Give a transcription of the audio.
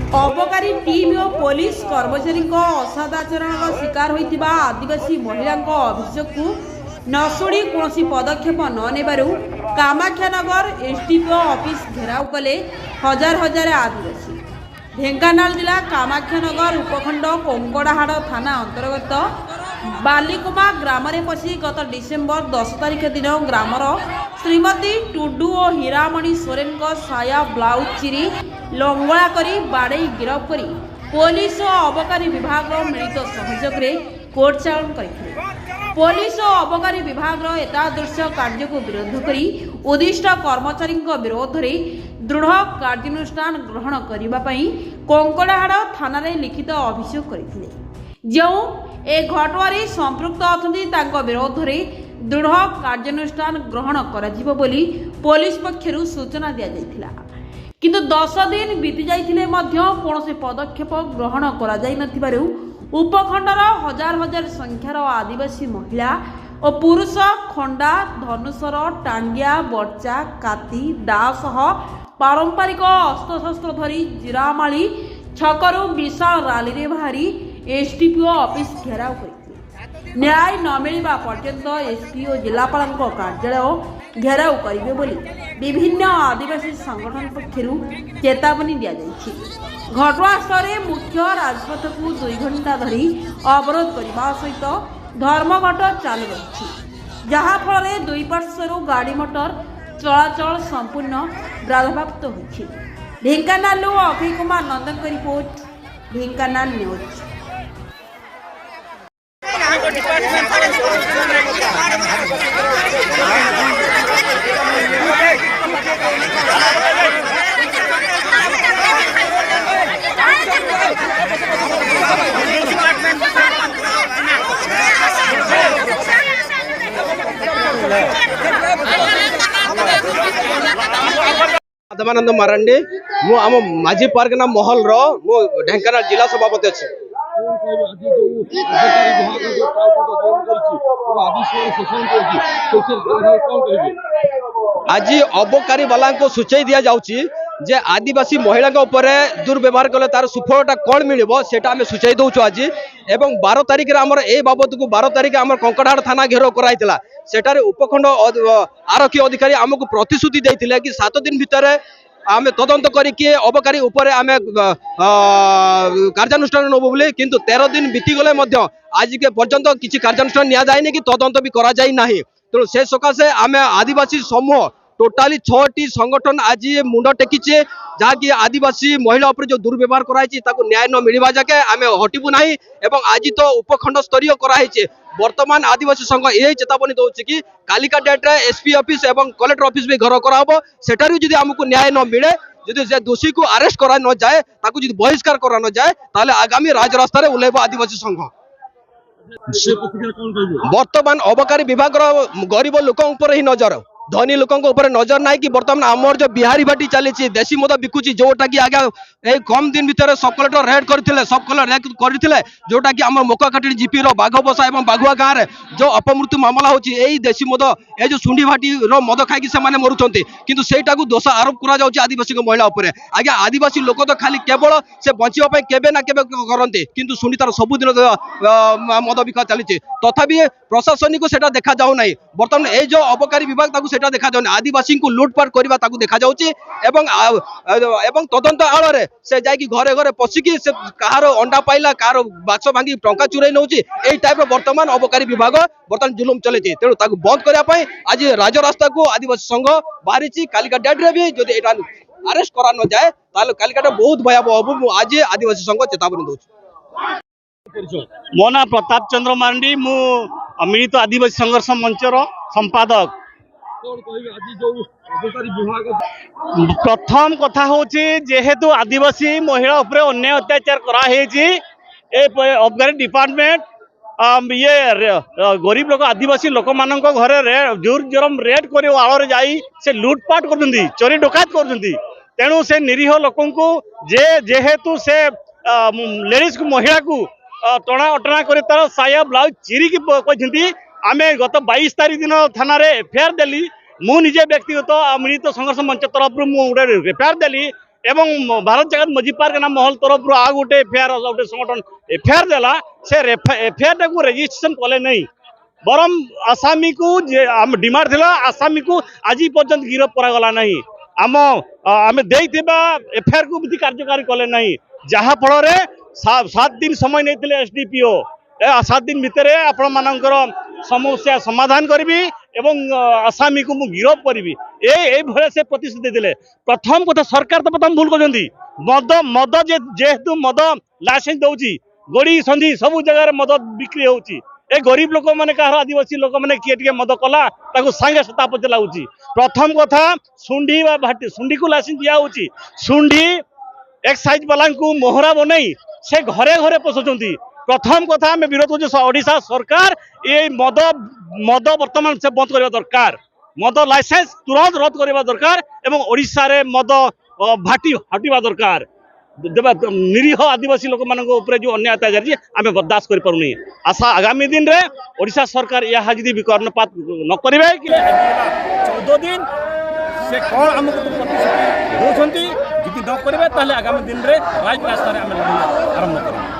अबकारी टीम और पुलिस कर्मचारी असदाचरण शिकार होता आदिवासी महिला अभियोग को न शुणी कौन पदक्षेप ननेबारु कामाख्यानगर एसडीपीओ ऑफिस घेराव कले हजार हजार आदिवासी। ढेंकानाल जिला कामाख्यानगर उपखंड कोंकड़ाहाड़ थाना अंतर्गत बालिकुमा ग्राम पशि गत डिसेम्बर 10 तारिख दिन ग्रामर श्रीमती टुडू और हीरामणि सोरेन साया ब्लाउज चिरी लंगला करी बाड़े गिरफ करी पुलिस और अबकारी विभाग मिलित सहयोग कोर्ट चालान करथिले। पुलिस और अबकारी विभाग एतादृश कार्य को विरोध करी उद्दिष्ट कर्मचारी विरोध में दृढ़ कार्यानुष्ठान ग्रहण करने कोंकड़ाहाड़ थाना लिखित अभियोग करथिले। जो ए घटना संपृक्त अच्छा विरोध में दृढ़ कार्यानुष्ठान ग्रहण करा बोली पुलिस पक्षरु सूचना दिया जायतिला। किंतु 10 दिन बीती जाइथिले मध्य कौनसी पदक्षेप ग्रहण करा जाय नथिबारु उपखंडर हजार हजार संख्यार आदिवासी महिला और पुरुष खंडा धनुषर टांगिया बर्चा काती डा सह पारंपरिक अस्त्रशस्त्र धरी जिरामाली छकरू विशाल रैली रे बाहरी एसडीपीओ ऑफिस घेराव करथिले। न्याय न मिलवा पर्यंत एसपी और जिलापाल कार्यालय घेराव करेंगे बोली विभिन्न आदिवासी संगठन पक्षरु चेतावनी दिया जायछि। घटनास्थल मुख्य राजपथ को 2 घंटा धरी अवरोध करने सहित धर्मघट चालू रही जहाँ फल 2 पार्श्वर गाड़ी मोटर चलाचल संपूर्ण बाधाप्राप्त होइछि। ढेंकानाल अक्षय कुमार नंदन का रिपोर्ट, ढेंकानाल न्यूज। आत्मानंद मारांडी मु आम माझी पार्क ना महल रो मु ढेंकानाल जिला सभापति अच्छे। आज अबकारी वाला को सूचई दिया जाउची जे आदिवासी महिला ऊपर दुर्व्यवहार कले तार सुफलटा कौन मिलिबो सेटा आमे सूचई दउछु आज। एवं 12 तारिख रे हमर ए बाबत को 12 तारिख हमर कंकड़ाहाड़ थाना घेराव कराइतला। सेटारे उपखंड आरक्षी अधिकारी आमको प्रतिश्रुति देइथिले कि 7 दिन भितर आमे तदंत करिके अबकारी ऊपर आमे कार्यानुष्ठान नबो बोले, किंतु 13 दिन बीती गले मध्य आज के पर्यंत किछि कार्यानुष्ठान निया जायनि कि तदंत भी करा जाय नाही। तो से सकाशे आमे आदिवासी समूह टोटाली 6टी संगठन आज मुंड टेकीचे जहाँकि आदिवासी महिला उपर जो दुर्व्यवहार कराई न्याय न मिलवा जाके आम हटिबू ना। एवं आज तो उपखंड स्तरीय कराई वर्तमान आदिवासी संघ यही चेतावनी दौर कि कालिका डेट रे एसपी ऑफिस एवं कलेक्टर ऑफिस भी घर कराब सेठारु जदि आमको न्याय न मिले जदि से दोषी को अरेस्ट करा न जाए ताकू जदि बहिष्कार करा न जाए ताले आगामी राजरास्ता रे उलेब आदिवासी संघ। वर्तमान अबकारी विभाग गरीब लोक ऊपर ही नजर धनी लोकों ऊपर नजर ना कि बर्तमान आमर जो बिहारी बाटी चली देशी मद बिकुची जोटा कि आगे ए कम दिन भितर सब कलेक्टर रेड करथिले सब कलेक्टर रेड करथिले जोटा कि आम मोकाकाटी जीपी रो बाघ बसा एवं बाघुआ गाँव रे जो अपमृत्यु मामला होची एई देशी मद ए जो सुंडी भाटी रो मद खाई से माने मरुचंती किंतु सेटा को दोष आरोप करा जाउची आदिवासी को महिला ऊपर। आगे आदिवासी लोक तो खाली केवल से बंचिबा पई केबे ना केबे करंती किंतु सुंडी तार सब दिन मद बिका चली तथापि प्रशासनिक को सेटा देखा जाउ नाही। वर्तमान ए जो अबकारी विभाग ताकू सेटा देखा जाउनी आदिवासी को लूटपाट करबा ताकू देखा जाउची एवं तदंत आଳରେ से जाई घरे घरे पसिकी से कहार अंडा पाइला कहार बाक्स भांगी टंका चुराई नउची एई टाइप रो वर्तमान अबकारी विभाग वर्तमान जुलुम चलेची। तेणु ताकू बंद करबा पई आज राजरास्ता को आदिवासी संघ बाहरीची। कालिका डेट रे भी जदि एटा अरेस्ट करा न जाए ताले कालिकाटा बहुत भयावह हबो। आज आदिवासी संघ चेतावनी दउची। मो ना प्रताप चंद्र मांडी मु मिलित आदिवासी संघर्ष मंचर संपादक। प्रथम कथा होची जेहेतु आदिवासी महिला उपरे अन्याय अत्याचार करा हेची ए अबकारी डिपार्टमेंट ये गरीब लोक आदिवासी लोक मान घरे जोर जोरम रेड कर आड़ जाई से लुटपाट कर चोरी डकायत कर तेणु से निरीह लोक जेहेतु से लेडीज को महिला को टणा अटना कर तार साया ब्लाउज चिरिकी कहते आम गत 22 तारिख दिन थाना एफआईआर देली मु निजे व्यक्तिगत मिलित संघर्ष मंच तरफ गोटे एफआईआर देली এবং भारत जगत मजी पार्क ना महल तरफ आ गोटे एफआईआर गोटे संगठन एफआईआर देला से एफआईआर टाक रेजिस्ट्रेशन कले नहीं बरम आसामी को डिमांड थिला आसामी को आज पर्यंत गिरफ करागला नहीं आम देइथिबा एफआईआर को भी कार्यकारी कले नहीं जहा फल 7 दिन समय नहीं एसडीपीओ 7 दिन भितर आपण मानकर समस्या समाधान करी एवं आसामी को मु गिरफ करी ये से प्रतिश्रुति देते प्रथम कथा सरकार तो प्रथम भूल कर मद मद जेहेतु मद लाइसेंस दौची गोड़ी संधि सब जगह मद बिक्री होची ए गरीब लोक मैंने कह आदिवासी लोक मैंने किए मद कला सांगे सता पचे लगुच प्रथम कथा सुंडी भाटी सुंडी को लाइसेंस दिया सुंडी एक्साइज वाला को मोहरा बनई से घरे घरे पोषुंट प्रथम कथा आम विरोध करशा सरकार ये मद मद बर्तमान से बंद करवा दरकार मद लाइसेंस तुरंत रद्द करवा दरकार एवं ओडिशा रे मद भाटी हटिवा दरकार देवा निरीह आदिवासी लोक मान जो अन्याय अत्याचार आम बर्दाश्त कर पारुनी आशा आगामी दिन रे ओडिशा सरकार यह जी कर्णपात न करेंगे 14 दिन से कौन आमको प्रतिश्रुति दौरान जी न करेंगे आगामी दिन में राजरास्ता आरंभ करेंगे।